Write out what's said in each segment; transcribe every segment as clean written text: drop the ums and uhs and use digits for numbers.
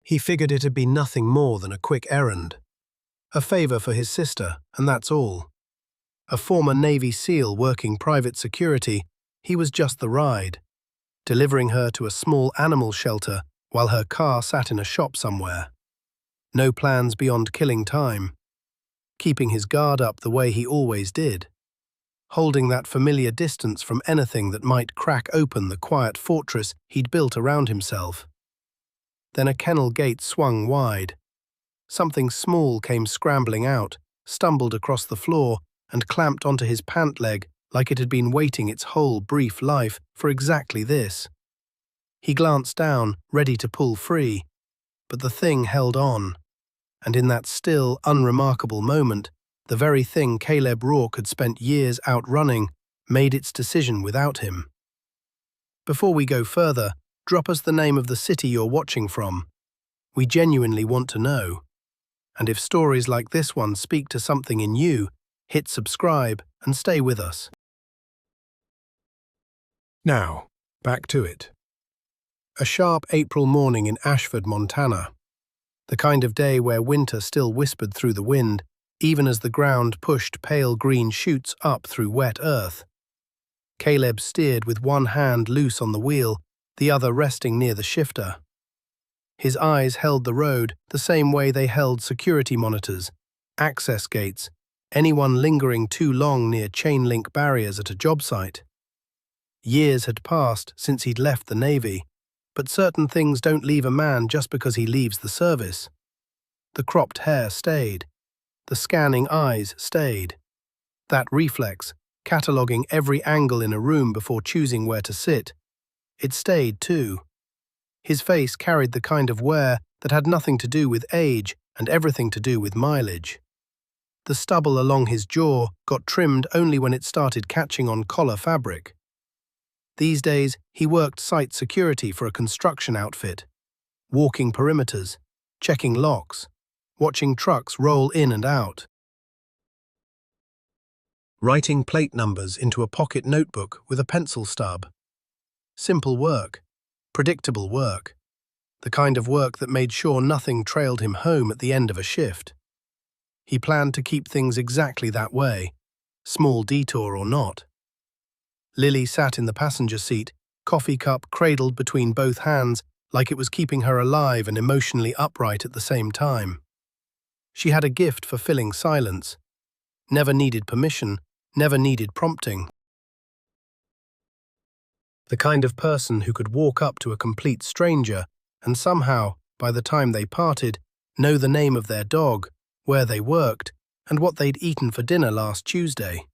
He figured it'd be nothing more than a quick errand. A favor for his sister, and that's all. A former Navy SEAL working private security, he was just the ride, delivering her to a small animal shelter while her car sat in a shop somewhere. No plans beyond killing time. Keeping his guard up the way he always did. Holding that familiar distance from anything that might crack open the quiet fortress he'd built around himself. Then a kennel gate swung wide. Something small came scrambling out, stumbled across the floor, and clamped onto his pant leg like it had been waiting its whole brief life for exactly this. He glanced down, ready to pull free, but the thing held on. And in that still, unremarkable moment, the very thing Caleb Rourke had spent years outrunning made its decision without him. Before we go further, drop us the name of the city you're watching from. We genuinely want to know. And if stories like this one speak to something in you, hit subscribe and stay with us. Now, back to it. A sharp April morning in Ashford, Montana. The kind of day where winter still whispered through the wind, even as the ground pushed pale green shoots up through wet earth. Caleb steered with one hand loose on the wheel, the other resting near the shifter. His eyes held the road the same way they held security monitors, access gates, anyone lingering too long near chain-link barriers at a job site. Years had passed since he'd left the Navy, but certain things don't leave a man just because he leaves the service. The cropped hair stayed. The scanning eyes stayed. That reflex, cataloguing every angle in a room before choosing where to sit, it stayed too. His face carried the kind of wear that had nothing to do with age and everything to do with mileage. The stubble along his jaw got trimmed only when it started catching on collar fabric. These days, he worked site security for a construction outfit, walking perimeters, checking locks, watching trucks roll in and out. Writing plate numbers into a pocket notebook with a pencil stub. Simple work, predictable work, the kind of work that made sure nothing trailed him home at the end of a shift. He planned to keep things exactly that way, small detour or not. Lily sat in the passenger seat, coffee cup cradled between both hands like it was keeping her alive and emotionally upright at the same time. She had a gift for filling silence. Never needed permission, never needed prompting. The kind of person who could walk up to a complete stranger and somehow, by the time they parted, know the name of their dog, where they worked, and what they'd eaten for dinner last Tuesday.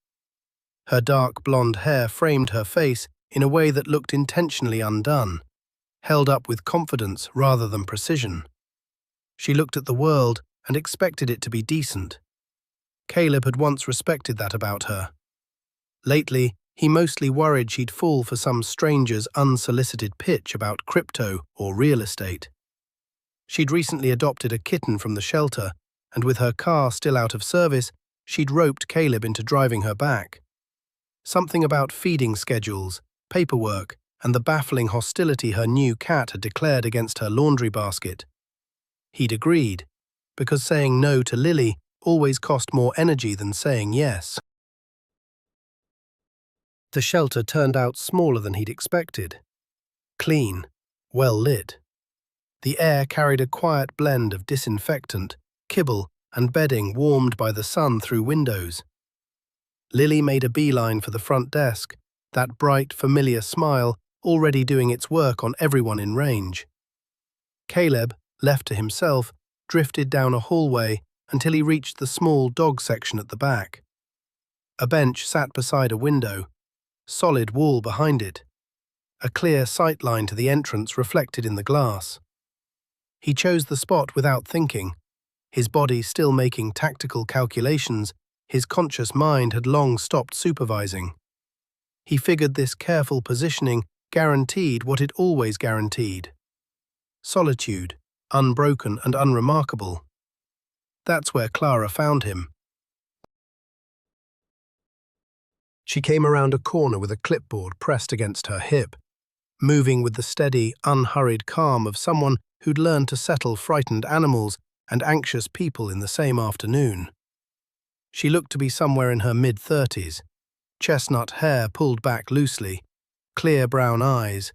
Her dark blonde hair framed her face in a way that looked intentionally undone, held up with confidence rather than precision. She looked at the world and expected it to be decent. Caleb had once respected that about her. Lately, he mostly worried she'd fall for some stranger's unsolicited pitch about crypto or real estate. She'd recently adopted a kitten from the shelter, and with her car still out of service, she'd roped Caleb into driving her back. Something about feeding schedules, paperwork, and the baffling hostility her new cat had declared against her laundry basket. He'd agreed, because saying no to Lily always cost more energy than saying yes. The shelter turned out smaller than he'd expected. Clean, well lit. The air carried a quiet blend of disinfectant, kibble, and bedding warmed by the sun through windows. Lily made a beeline for the front desk, that bright, familiar smile already doing its work on everyone in range. Caleb, left to himself, drifted down a hallway until he reached the small dog section at the back. A bench sat beside a window, solid wall behind it, a clear sight line to the entrance reflected in the glass. He chose the spot without thinking, his body still making tactical calculations. His conscious mind had long stopped supervising. He figured this careful positioning guaranteed what it always guaranteed. Solitude, unbroken and unremarkable. That's where Clara found him. She came around a corner with a clipboard pressed against her hip, moving with the steady, unhurried calm of someone who'd learned to settle frightened animals and anxious people in the same afternoon. She looked to be somewhere in her mid-30s, chestnut hair pulled back loosely, clear brown eyes,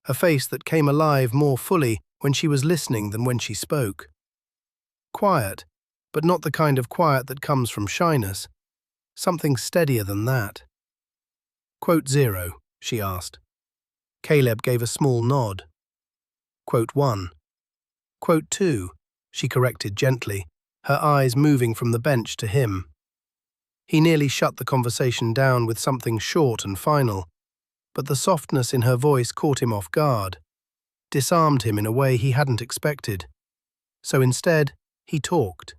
a face that came alive more fully when she was listening than when she spoke. Quiet, but not the kind of quiet that comes from shyness, something steadier than that. Quote 0, she asked. Caleb gave a small nod. Quote 1. Quote 2, she corrected gently, her eyes moving from the bench to him. He nearly shut the conversation down with something short and final, but the softness in her voice caught him off guard, disarmed him in a way he hadn't expected. So instead, he talked.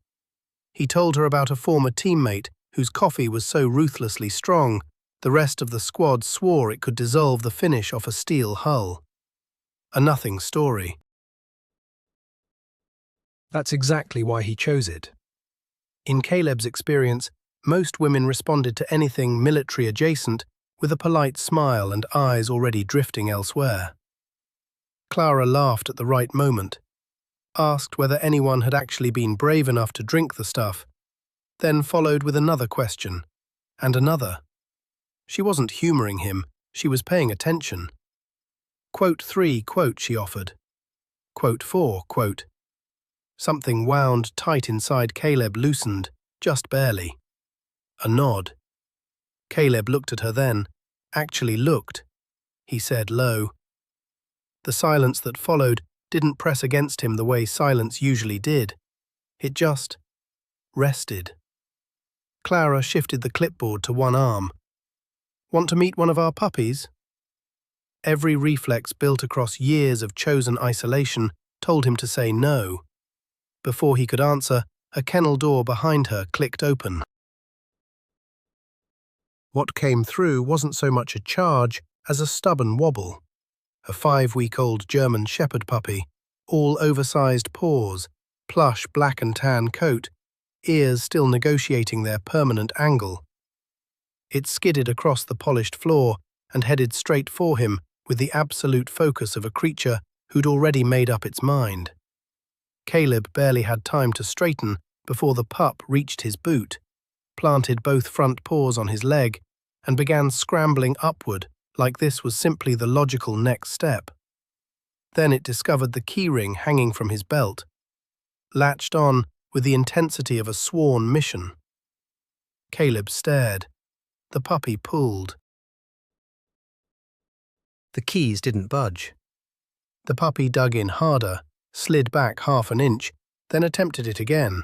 He told her about a former teammate whose coffee was so ruthlessly strong, the rest of the squad swore it could dissolve the finish off a steel hull. A nothing story. That's exactly why he chose it. In Caleb's experience, most women responded to anything military adjacent with a polite smile and eyes already drifting elsewhere. Clara laughed at the right moment, asked whether anyone had actually been brave enough to drink the stuff, then followed with another question, and another. She wasn't humoring him, she was paying attention. Quote 3, quote, she offered. Quote 4, quote. Something wound tight inside Caleb loosened, just barely. A nod. Caleb looked at her then, actually looked. He said low. The silence that followed didn't press against him the way silence usually did. It just rested. Clara shifted the clipboard to one arm. Want to meet one of our puppies? Every reflex built across years of chosen isolation told him to say no. Before he could answer, a kennel door behind her clicked open. What came through wasn't so much a charge as a stubborn wobble. A 5-week-old German shepherd puppy, all oversized paws, plush black and tan coat, ears still negotiating their permanent angle. It skidded across the polished floor and headed straight for him with the absolute focus of a creature who'd already made up its mind. Caleb barely had time to straighten before the pup reached his boot, planted both front paws on his leg, and began scrambling upward like this was simply the logical next step. Then it discovered the keyring hanging from his belt, latched on with the intensity of a sworn mission. Caleb stared. The puppy pulled. The keys didn't budge. The puppy dug in harder, slid back half an inch, then attempted it again.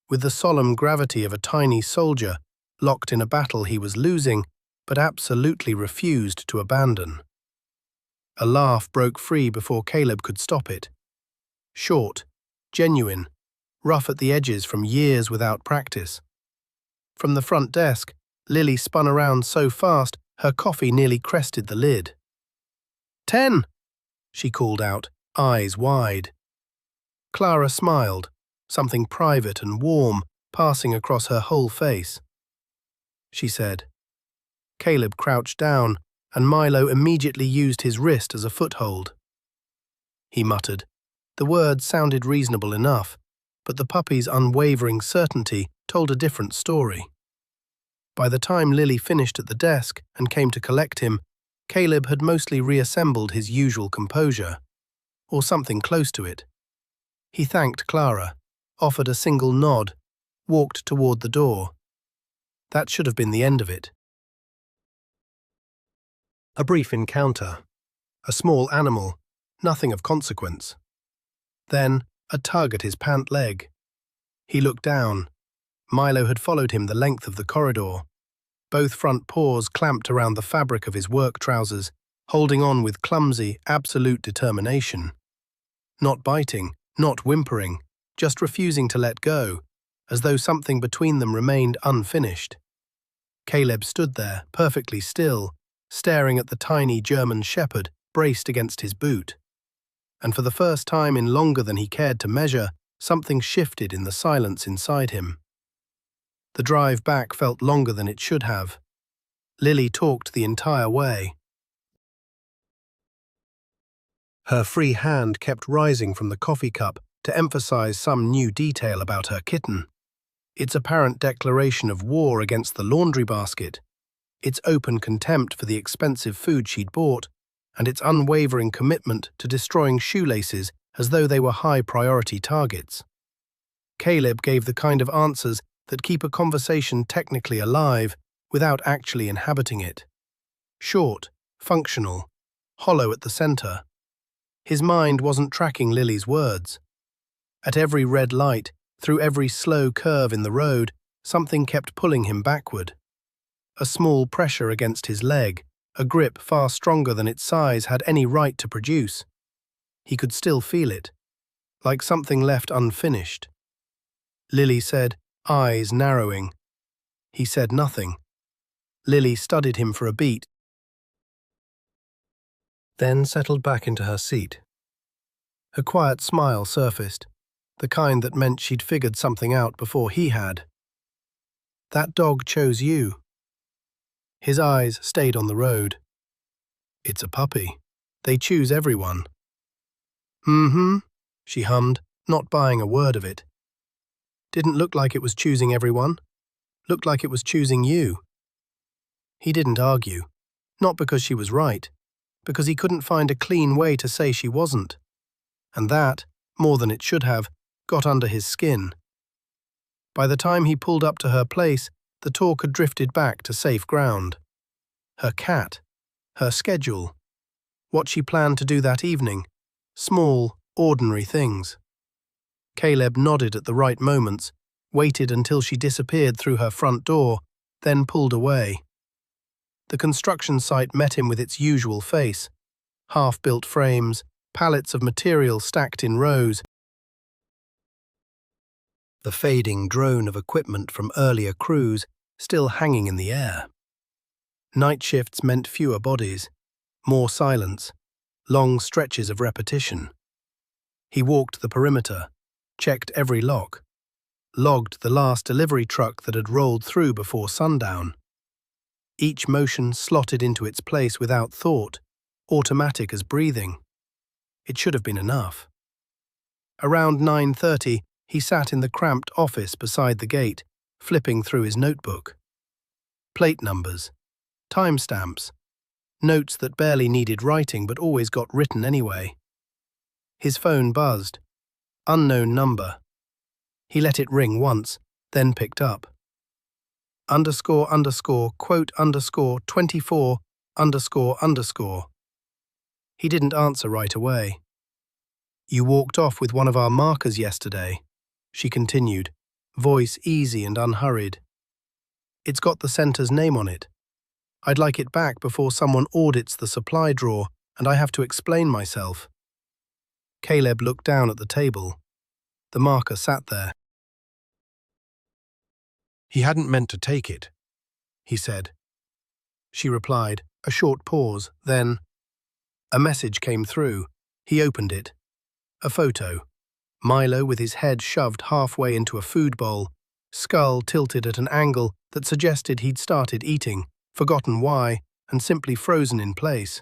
With the solemn gravity of a tiny soldier, locked in a battle he was losing, but absolutely refused to abandon. A laugh broke free before Caleb could stop it. Short, genuine, rough at the edges from years without practice. From the front desk, Lily spun around so fast her coffee nearly crested the lid. 10, she called out, eyes wide. Clara smiled, something private and warm passing across her whole face. She said. Caleb crouched down, and Milo immediately used his wrist as a foothold. He muttered. The words sounded reasonable enough, but the puppy's unwavering certainty told a different story. By the time Lily finished at the desk and came to collect him, Caleb had mostly reassembled his usual composure, or something close to it. He thanked Clara, offered a single nod, walked toward the door. That should have been the end of it. A brief encounter. A small animal, nothing of consequence. Then, a tug at his pant leg. He looked down. Milo had followed him the length of the corridor. Both front paws clamped around the fabric of his work trousers, holding on with clumsy, absolute determination. Not biting, not whimpering, just refusing to let go, as though something between them remained unfinished. Caleb stood there, perfectly still, staring at the tiny German shepherd braced against his boot. And for the first time in longer than he cared to measure, something shifted in the silence inside him. The drive back felt longer than it should have. Lily talked the entire way. Her free hand kept rising from the coffee cup to emphasize some new detail about her kitten. Its apparent declaration of war against the laundry basket, its open contempt for the expensive food she'd bought, and its unwavering commitment to destroying shoelaces as though they were high-priority targets. Caleb gave the kind of answers that keep a conversation technically alive without actually inhabiting it. Short, functional, hollow at the center. His mind wasn't tracking Lily's words. At every red light, through every slow curve in the road, something kept pulling him backward. A small pressure against his leg, a grip far stronger than its size had any right to produce. He could still feel it, like something left unfinished. Lily said, eyes narrowing. He said nothing. Lily studied him for a beat, then settled back into her seat. Her quiet smile surfaced, the kind that meant she'd figured something out before he had. That dog chose you. His eyes stayed on the road. It's a puppy. They choose everyone. Mm-hmm, she hummed, not buying a word of it. Didn't look like it was choosing everyone. Looked like it was choosing you. He didn't argue, not because she was right, because he couldn't find a clean way to say she wasn't. And that, more than it should have, got under his skin. By the time he pulled up to her place, the talk had drifted back to safe ground. Her cat, her schedule, what she planned to do that evening, small, ordinary things. Caleb nodded at the right moments, waited until she disappeared through her front door, then pulled away. The construction site met him with its usual face, half-built frames, pallets of material stacked in rows, the fading drone of equipment from earlier crews still hanging in the air. Night shifts meant fewer bodies, more silence, long stretches of repetition. He walked the perimeter, checked every lock, logged the last delivery truck that had rolled through before sundown. Each motion slotted into its place without thought, automatic as breathing. It should have been enough. Around 9:30, he sat in the cramped office beside the gate, flipping through his notebook. Plate numbers, timestamps, notes that barely needed writing but always got written anyway. His phone buzzed. Unknown number. He let it ring once, then picked up. __quote _24 __. He didn't answer right away. You walked off with one of our markers yesterday, she continued, voice easy and unhurried. It's got the center's name on it. I'd like it back before someone audits the supply drawer and I have to explain myself. Caleb looked down at the table. The marker sat there. He hadn't meant to take it, he said. She replied, a short pause, then a message came through. He opened it. A photo. Milo with his head shoved halfway into a food bowl, skull tilted at an angle that suggested he'd started eating, forgotten why, and simply frozen in place.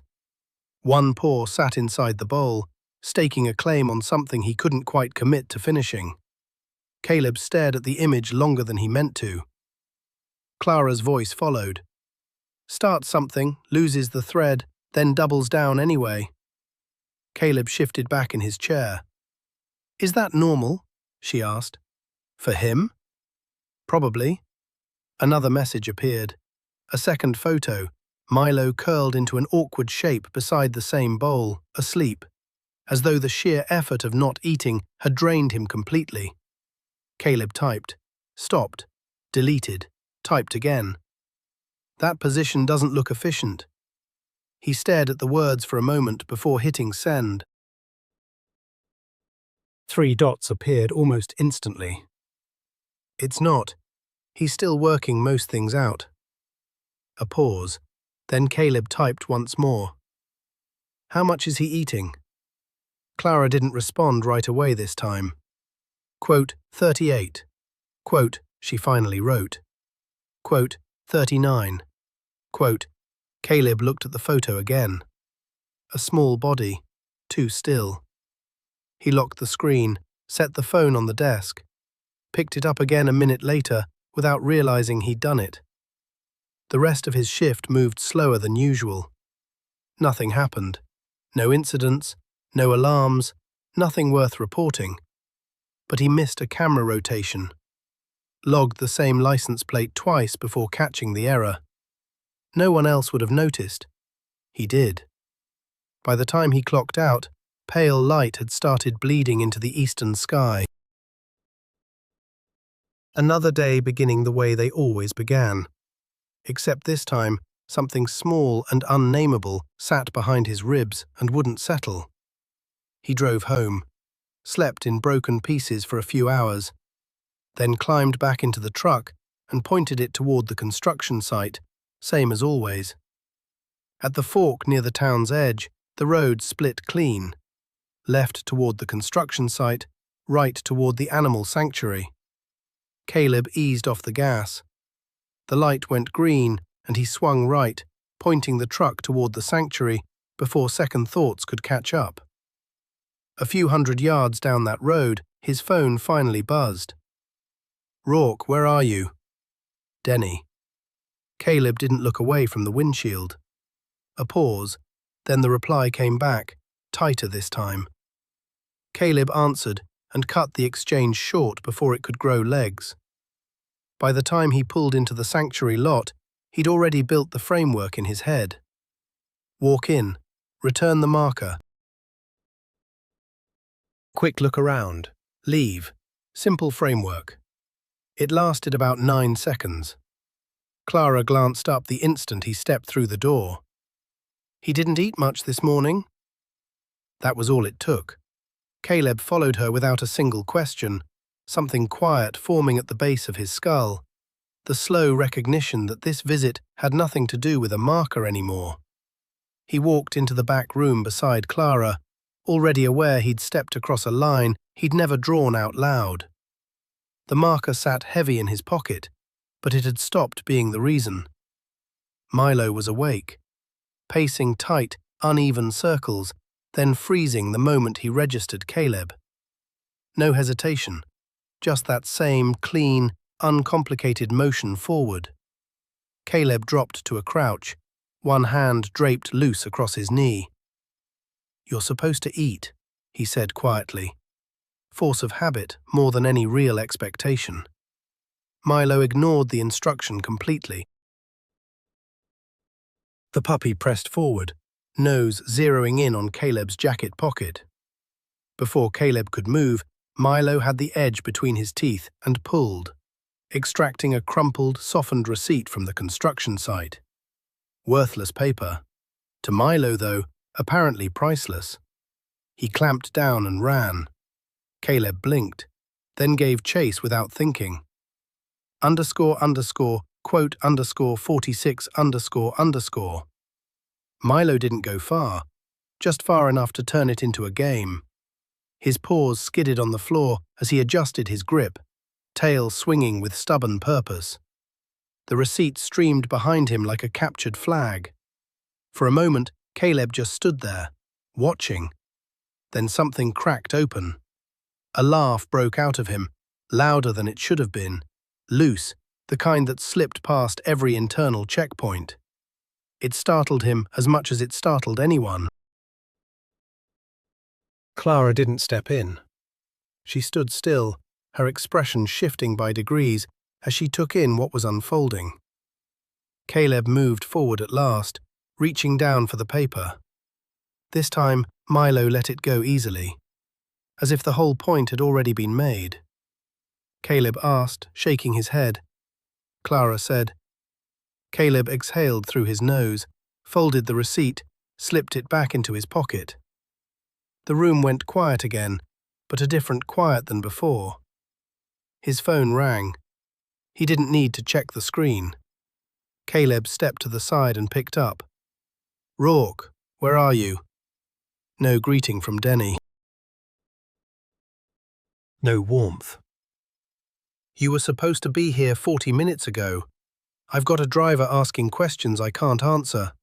One paw sat inside the bowl, staking a claim on something he couldn't quite commit to finishing. Caleb stared at the image longer than he meant to. Clara's voice followed. Starts something, loses the thread, then doubles down anyway. Caleb shifted back in his chair. Is that normal? She asked. For him? Probably. Another message appeared. A second photo, Milo curled into an awkward shape beside the same bowl, asleep, as though the sheer effort of not eating had drained him completely. Caleb typed, stopped, deleted, typed again. That position doesn't look efficient. He stared at the words for a moment before hitting send. 3 dots appeared almost instantly. It's not. He's still working most things out. A pause. Then Caleb typed once more. How much is he eating? Clara didn't respond right away this time. Quote, 38. Quote, she finally wrote. Quote, 39. Quote, Caleb looked at the photo again. A small body, too still. He locked the screen, set the phone on the desk, picked it up again a minute later without realizing he'd done it. The rest of his shift moved slower than usual. Nothing happened. No incidents, no alarms, nothing worth reporting. But he missed a camera rotation. Logged the same license plate twice before catching the error. No one else would have noticed. He did. By the time he clocked out, pale light had started bleeding into the eastern sky. Another day beginning the way they always began. Except this time, something small and unnameable sat behind his ribs and wouldn't settle. He drove home, slept in broken pieces for a few hours, then climbed back into the truck and pointed it toward the construction site, same as always. At the fork near the town's edge, the road split clean. Left toward the construction site, right toward the animal sanctuary. Caleb eased off the gas. The light went green and he swung right, pointing the truck toward the sanctuary before second thoughts could catch up. A few hundred yards down that road, his phone finally buzzed. "Rourke, where are you?" "Denny." Caleb didn't look away from the windshield. A pause, then the reply came back, tighter this time. Caleb answered and cut the exchange short before it could grow legs. By the time he pulled into the sanctuary lot, he'd already built the framework in his head. Walk in, return the marker. Quick look around, leave, simple framework. It lasted about 9 seconds. Clara glanced up the instant he stepped through the door. "He didn't eat much this morning?" That was all it took. Caleb followed her without a single question, something quiet forming at the base of his skull, the slow recognition that this visit had nothing to do with a marker anymore. He walked into the back room beside Clara, already aware he'd stepped across a line he'd never drawn out loud. The marker sat heavy in his pocket, but it had stopped being the reason. Milo was awake, pacing tight, uneven circles, then freezing the moment he registered Caleb. No hesitation, just that same clean, uncomplicated motion forward. Caleb dropped to a crouch, one hand draped loose across his knee. "You're supposed to eat," he said quietly. Force of habit more than any real expectation. Milo ignored the instruction completely. The puppy pressed forward, nose zeroing in on Caleb's jacket pocket. Before Caleb could move, Milo had the edge between his teeth and pulled, extracting a crumpled, softened receipt from the construction site. Worthless paper. To Milo, though, apparently priceless. He clamped down and ran. Caleb blinked, then gave chase without thinking. __quote _46__. Milo didn't go far, just far enough to turn it into a game. His paws skidded on the floor as he adjusted his grip, tail swinging with stubborn purpose. The receipt streamed behind him like a captured flag. For a moment, Caleb just stood there, watching. Then something cracked open. A laugh broke out of him, louder than it should have been, loose, the kind that slipped past every internal checkpoint. It startled him as much as it startled anyone. Clara didn't step in. She stood still, her expression shifting by degrees as she took in what was unfolding. Caleb moved forward at last, reaching down for the paper. This time, Milo let it go easily, as if the whole point had already been made. Caleb asked, shaking his head. Clara said. Caleb exhaled through his nose, folded the receipt, slipped it back into his pocket. The room went quiet again, but a different quiet than before. His phone rang. He didn't need to check the screen. Caleb stepped to the side and picked up. "Rourke, where are you?" No greeting from Denny. No warmth. "You were supposed to be here 40 minutes ago. I've got a driver asking questions I can't answer."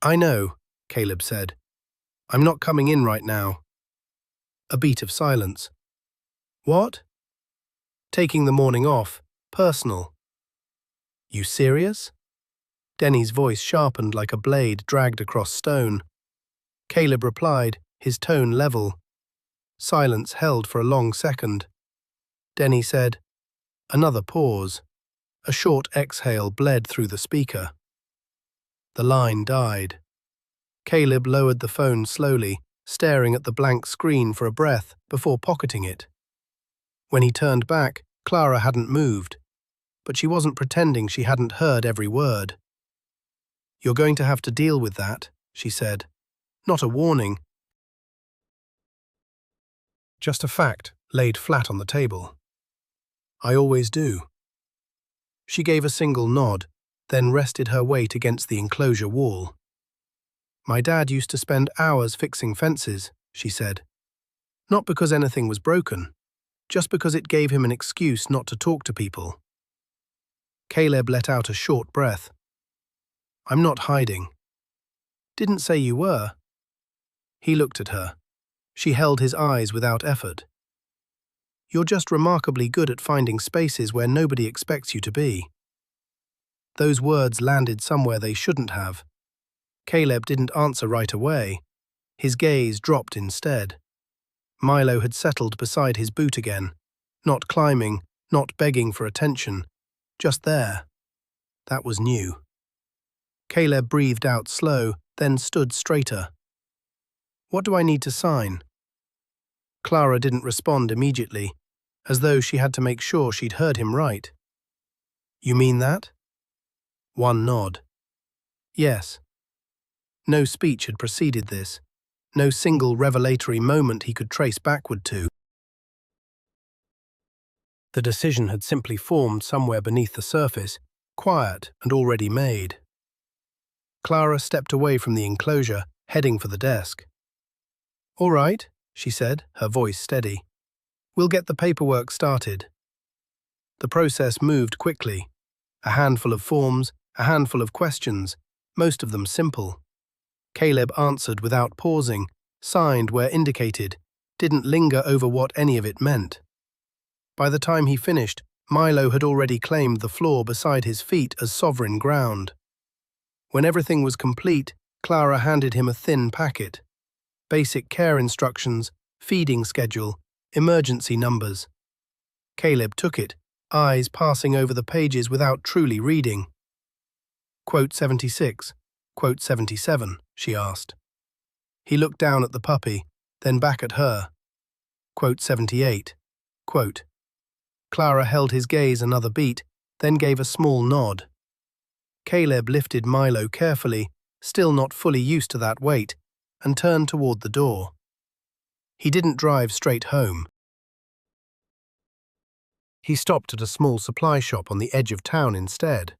"I know," Caleb said. I'm not coming in right now. A beat of silence. What? Taking the morning off. Personal. You serious? Denny's voice sharpened like a blade dragged across stone. Caleb replied, his tone level. Silence held for a long second. Denny said, another pause. A short exhale bled through the speaker. The line died. Caleb lowered the phone slowly, staring at the blank screen for a breath before pocketing it. When he turned back, Clara hadn't moved, but she wasn't pretending she hadn't heard every word. You're going to have to deal with that, she said. Not a warning. Just a fact laid flat on the table. I always do. She gave a single nod, then rested her weight against the enclosure wall. My dad used to spend hours fixing fences, she said. Not because anything was broken, just because it gave him an excuse not to talk to people. Caleb let out a short breath. I'm not hiding. Didn't say you were. He looked at her. She held his eyes without effort. You're just remarkably good at finding spaces where nobody expects you to be. Those words landed somewhere they shouldn't have. Caleb didn't answer right away. His gaze dropped instead. Milo had settled beside his boot again, not climbing, not begging for attention, just there. That was new. Caleb breathed out slow, then stood straighter. What do I need to sign? Clara didn't respond immediately, as though she had to make sure she'd heard him right. You mean that? One nod. Yes. No speech had preceded this, no single revelatory moment he could trace backward to. The decision had simply formed somewhere beneath the surface, quiet and already made. Clara stepped away from the enclosure, heading for the desk. All right, she said, her voice steady. We'll get the paperwork started. The process moved quickly. A handful of forms, a handful of questions, most of them simple. Caleb answered without pausing, signed where indicated, didn't linger over what any of it meant. By the time he finished, Milo had already claimed the floor beside his feet as sovereign ground. When everything was complete, Clara handed him a thin packet. Basic care instructions, feeding schedule, emergency numbers. Caleb took it, eyes passing over the pages without truly reading. Quote 76, quote 77, she asked. He looked down at the puppy, then back at her. Quote 78, quote. Clara held his gaze another beat, then gave a small nod. Caleb lifted Milo carefully, still not fully used to that weight, and turned toward the door. He didn't drive straight home. He stopped at a small supply shop on the edge of town instead.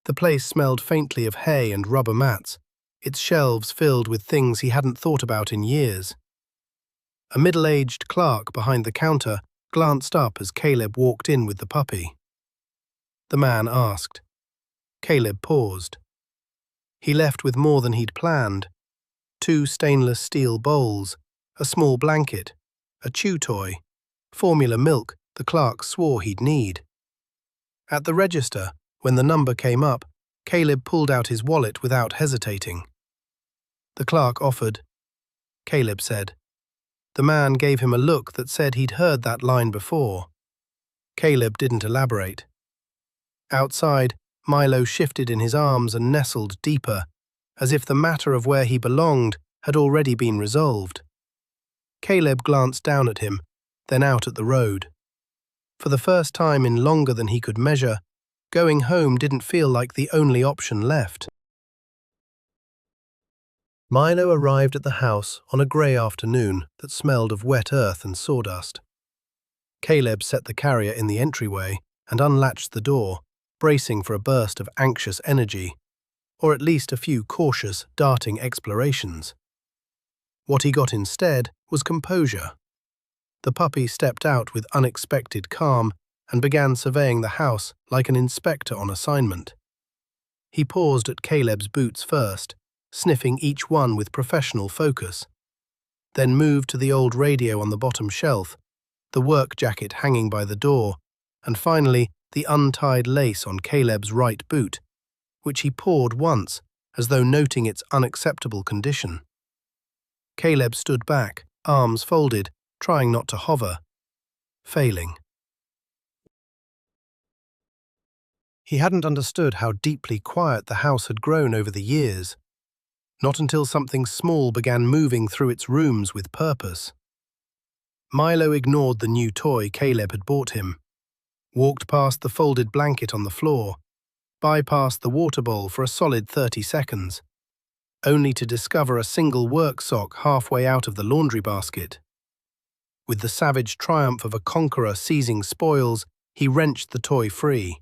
The place smelled faintly of hay and rubber mats, its shelves filled with things he hadn't thought about in years. A middle-aged clerk behind the counter glanced up as Caleb walked in with the puppy. The man asked. Caleb paused. He left with more than he'd planned. 2 stainless steel bowls, a small blanket, a chew toy, formula milk the clerk swore he'd need. At the register, when the number came up, Caleb pulled out his wallet without hesitating. The clerk offered. Caleb said. The man gave him a look that said he'd heard that line before. Caleb didn't elaborate. Outside, Milo shifted in his arms and nestled deeper, as if the matter of where he belonged had already been resolved. Caleb glanced down at him, then out at the road. For the first time in longer than he could measure, going home didn't feel like the only option left. Milo arrived at the house on a grey afternoon that smelled of wet earth and sawdust. Caleb set the carrier in the entryway and unlatched the door, bracing for a burst of anxious energy, or at least a few cautious, darting explorations. What he got instead was composure. The puppy stepped out with unexpected calm and began surveying the house like an inspector on assignment. He paused at Caleb's boots first, sniffing each one with professional focus. Then moved to the old radio on the bottom shelf, the work jacket hanging by the door, and finally the untied lace on Caleb's right boot, which he pawed once, as though noting its unacceptable condition. Caleb stood back, arms folded, trying not to hover, failing. He hadn't understood how deeply quiet the house had grown over the years, not until something small began moving through its rooms with purpose. Milo ignored the new toy Caleb had bought him, walked past the folded blanket on the floor, bypassed the water bowl for a solid 30 seconds, only to discover a single work sock halfway out of the laundry basket. With the savage triumph of a conqueror seizing spoils, he wrenched the toy free.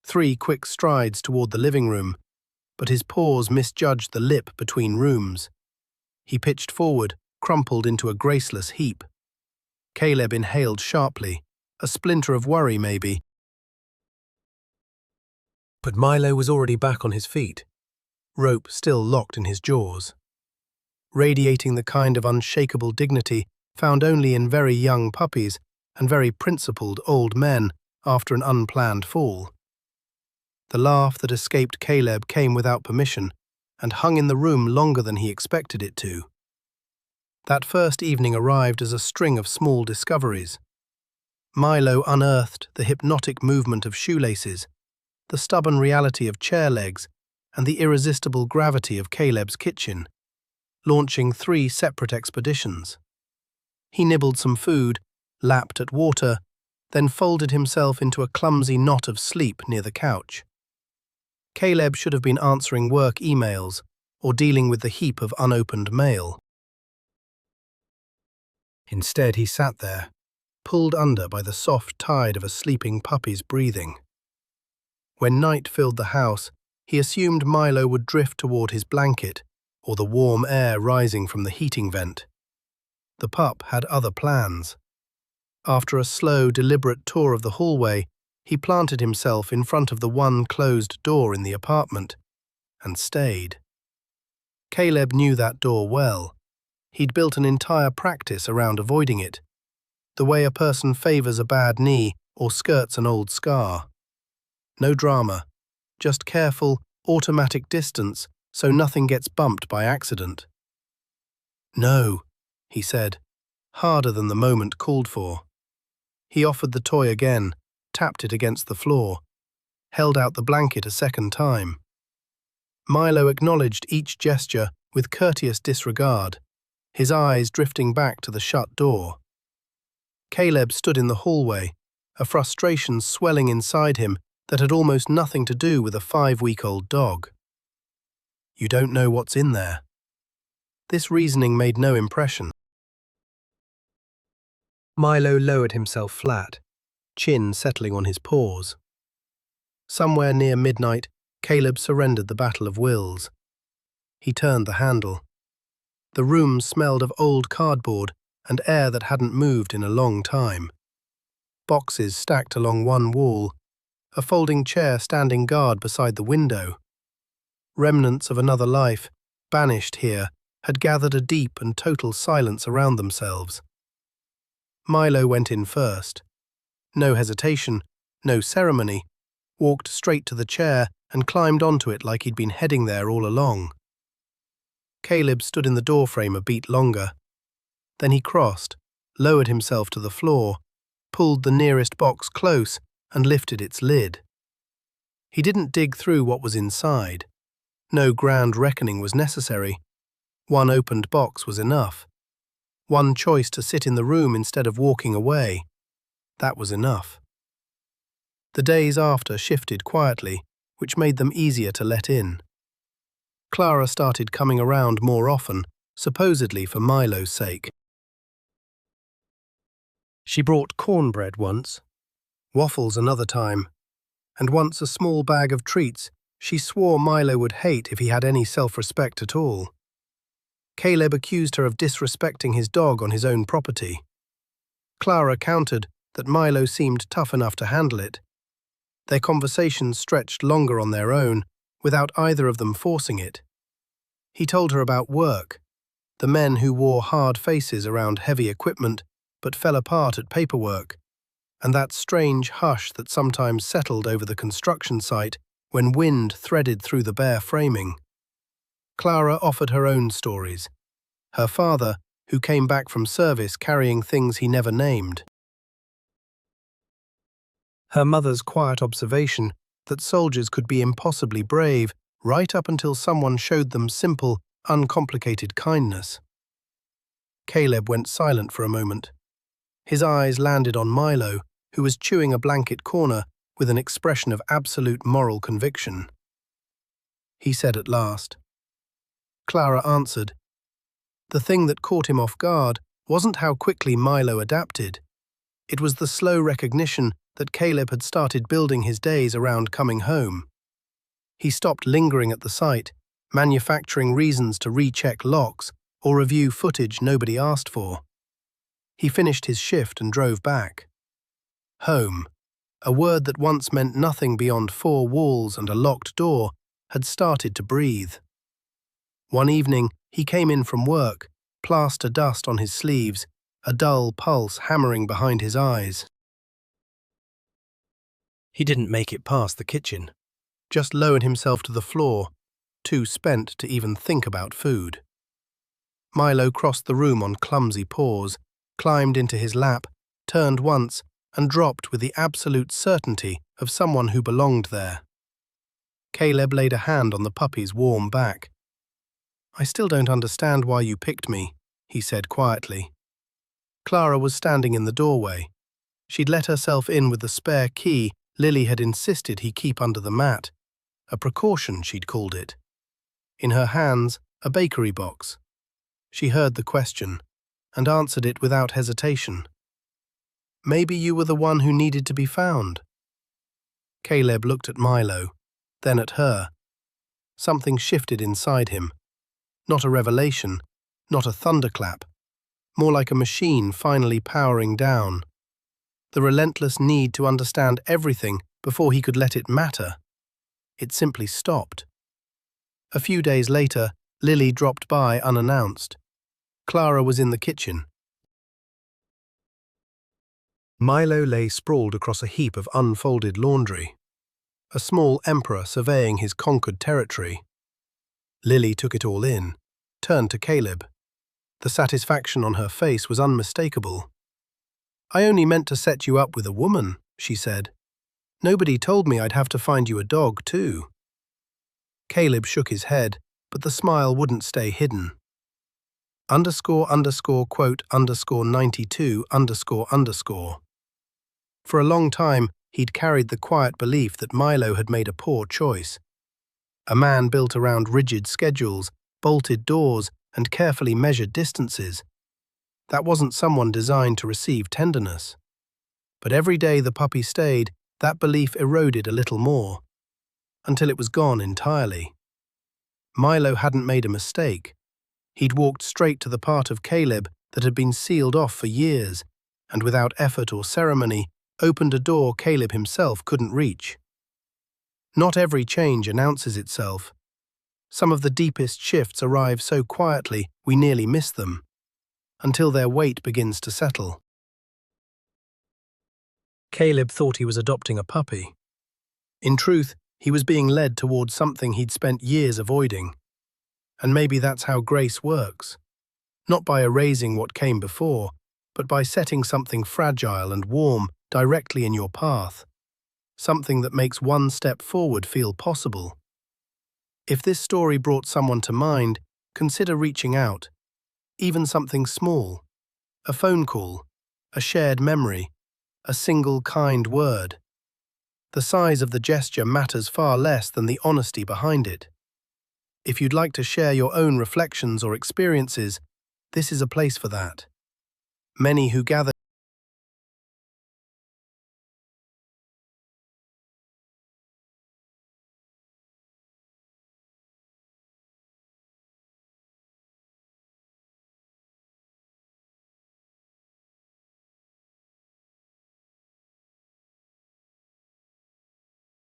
3 quick strides toward the living room, but his paws misjudged the lip between rooms. He pitched forward, crumpled into a graceless heap. Caleb inhaled sharply, a splinter of worry maybe. But Milo was already back on his feet, rope still locked in his jaws, radiating the kind of unshakable dignity found only in very young puppies and very principled old men after an unplanned fall. The laugh that escaped Caleb came without permission and hung in the room longer than he expected it to. That first evening arrived as a string of small discoveries. Milo unearthed the hypnotic movement of shoelaces, the stubborn reality of chair legs, and the irresistible gravity of Caleb's kitchen, launching 3 separate expeditions. He nibbled some food, lapped at water, then folded himself into a clumsy knot of sleep near the couch. Caleb should have been answering work emails or dealing with the heap of unopened mail. Instead, he sat there, pulled under by the soft tide of a sleeping puppy's breathing. When night filled the house, he assumed Milo would drift toward his blanket or the warm air rising from the heating vent. The pup had other plans. After a slow, deliberate tour of the hallway, he planted himself in front of the one closed door in the apartment and stayed. Caleb knew that door well. He'd built an entire practice around avoiding it, the way a person favors a bad knee or skirts an old scar. No drama, just careful, automatic distance so nothing gets bumped by accident. "No," he said, harder than the moment called for. He offered the toy again, tapped it against the floor, held out the blanket a second time. Milo acknowledged each gesture with courteous disregard, his eyes drifting back to the shut door. Caleb stood in the hallway, a frustration swelling inside him that had almost nothing to do with a 5-week-old dog. "You don't know what's in there." This reasoning made no impression. Milo lowered himself flat, chin settling on his paws. Somewhere near midnight, Caleb surrendered the battle of wills. He turned the handle. The room smelled of old cardboard and air that hadn't moved in a long time. Boxes stacked along one wall, a folding chair standing guard beside the window. Remnants of another life, banished here, had gathered a deep and total silence around themselves. Milo went in first. No hesitation, no ceremony, walked straight to the chair and climbed onto it like he'd been heading there all along. Caleb stood in the doorframe a beat longer. Then he crossed, lowered himself to the floor, pulled the nearest box close and lifted its lid. He didn't dig through what was inside. No grand reckoning was necessary. One opened box was enough. One choice to sit in the room instead of walking away. That was enough. The days after shifted quietly, which made them easier to let in. Clara started coming around more often, supposedly for Milo's sake. She brought cornbread once, waffles another time, and once a small bag of treats she swore Milo would hate if he had any self-respect at all. Caleb accused her of disrespecting his dog on his own property. Clara countered that Milo seemed tough enough to handle it. Their conversations stretched longer on their own, without either of them forcing it. He told her about work, the men who wore hard faces around heavy equipment but fell apart at paperwork, and that strange hush that sometimes settled over the construction site when wind threaded through the bare framing. Clara offered her own stories. Her father, who came back from service carrying things he never named. Her mother's quiet observation that soldiers could be impossibly brave right up until someone showed them simple, uncomplicated kindness. Caleb went silent for a moment. His eyes landed on Milo, who was chewing a blanket corner with an expression of absolute moral conviction. He said at last. Clara answered. The thing that caught him off guard wasn't how quickly Milo adapted. It was the slow recognition that Caleb had started building his days around coming home. He stopped lingering at the site, manufacturing reasons to recheck locks or review footage nobody asked for. He finished his shift and drove back. Home, a word that once meant nothing beyond four walls and a locked door, had started to breathe. One evening, he came in from work, plaster dust on his sleeves, a dull pulse hammering behind his eyes. He didn't make it past the kitchen, just lowered himself to the floor, too spent to even think about food. Milo crossed the room on clumsy paws, climbed into his lap, turned once, and dropped with the absolute certainty of someone who belonged there. Caleb laid a hand on the puppy's warm back. I still don't understand why you picked me, he said quietly. Clara was standing in the doorway. She'd let herself in with the spare key Lily had insisted he keep under the mat, a precaution she'd called it. In her hands, a bakery box. She heard the question, and answered it without hesitation. Maybe you were the one who needed to be found. Caleb looked at Milo, then at her. Something shifted inside him. Not a revelation, not a thunderclap, more like a machine finally powering down. The relentless need to understand everything before he could let it matter. It simply stopped. A few days later, Lily dropped by unannounced. Clara was in the kitchen. Milo lay sprawled across a heap of unfolded laundry, a small emperor surveying his conquered territory. Lily took it all in, turned to Caleb. The satisfaction on her face was unmistakable. I only meant to set you up with a woman, she said. Nobody told me I'd have to find you a dog, too. Caleb shook his head, but the smile wouldn't stay hidden. __quote_92___. For a long time, he'd carried the quiet belief that Milo had made a poor choice. A man built around rigid schedules, bolted doors, and carefully measured distances. That wasn't someone designed to receive tenderness. But every day the puppy stayed, that belief eroded a little more, until it was gone entirely. Milo hadn't made a mistake. He'd walked straight to the part of Caleb that had been sealed off for years, and without effort or ceremony, opened a door Caleb himself couldn't reach. Not every change announces itself. Some of the deepest shifts arrive so quietly we nearly miss them, until their weight begins to settle. Caleb thought he was adopting a puppy. In truth, he was being led towards something he'd spent years avoiding. And maybe that's how grace works. Not by erasing what came before, but by setting something fragile and warm directly in your path. Something that makes one step forward feel possible. If this story brought someone to mind, consider reaching out. Even something small. A phone call, a shared memory, a single kind word. The size of the gesture matters far less than the honesty behind it. If you'd like to share your own reflections or experiences, this is a place for that. Many who gather